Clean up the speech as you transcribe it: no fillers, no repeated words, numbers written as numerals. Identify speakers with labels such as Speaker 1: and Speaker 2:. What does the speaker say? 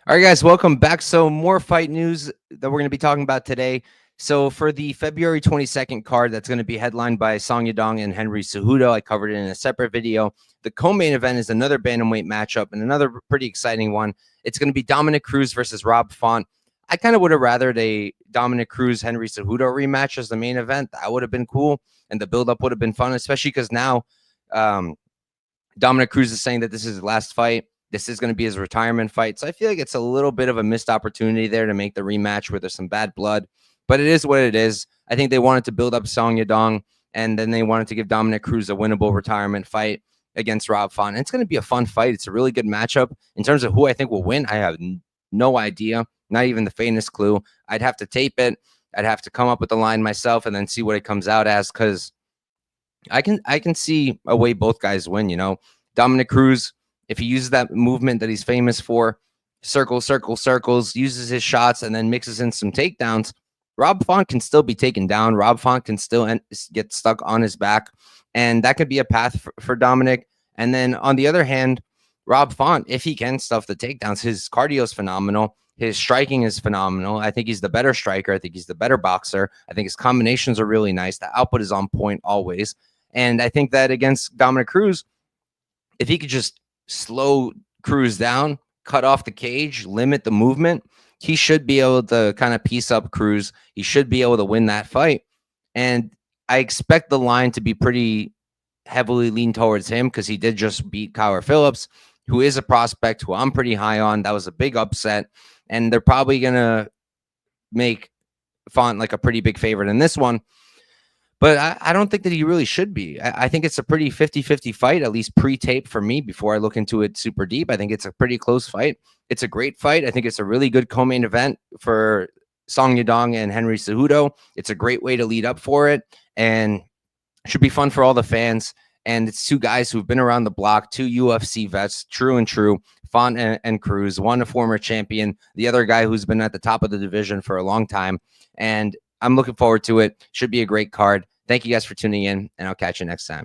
Speaker 1: All right, guys, welcome back. So, more fight news that we're going to be talking about today. So, for the February 22nd card, that's going to be headlined by Song Yadong and Henry Cejudo. I covered it in a separate video. The co-main event is another bantamweight matchup and another pretty exciting one. It's going to be Dominic Cruz versus Rob Font. I kind of would have rathered a Dominic Cruz Henry Cejudo rematch as the main event. That would have been cool, and the build-up would have been fun, especially because now um, Dominic Cruz is saying that this is his last fight. This is going to be his retirement fight. So I feel like it's a little bit of a missed opportunity there to make the rematch where there's some bad blood. But it is what it is. I think they wanted to build up Song Yadong, and then they wanted to give Dominic Cruz a winnable retirement fight against Rob Font. And it's going to be a fun fight. It's a really good matchup. In terms of who I think will win, I have no idea, not even the faintest clue. I'd have to tape it. I'd have to come up with the line myself and then see what it comes out as, because I can see a way both guys win. Dominic Cruz, if he uses that movement that he's famous for, circles, uses his shots and then mixes in some takedowns, Rob Font can still be taken down. Rob Font can still get stuck on his back, and that could be a path for Dominic. And then on the other hand, Rob Font, if he can stuff the takedowns, his cardio is phenomenal. His striking is phenomenal. I think he's the better striker. I think he's the better boxer. I think his combinations are really nice. The output is on point always. And I think that against Dominic Cruz, if he could just slow Cruz down, cut off the cage, limit the movement, he should be able to kind of piece up Cruz. He should be able to win that fight. And I expect the line to be pretty heavily leaned towards him because he did just beat Kyler Phillips, who is a prospect who I'm pretty high on. That was a big upset. And they're probably going to make Font like a pretty big favorite in this one. But I don't think that he really should be. I think it's a pretty 50-50 fight, at least pre-tape for me before I look into it super deep. I think it's a pretty close fight. It's a great fight. I think it's a really good co-main event for Song Yadong and Henry Cejudo. It's a great way to lead up for it, and should be fun for all the fans. And it's two guys who've been around the block, two UFC vets, true and true, Font and Cruz, one a former champion, the other guy who's been at the top of the division for a long time. And I'm looking forward to it. Should be a great card. Thank you guys for tuning in, and I'll catch you next time.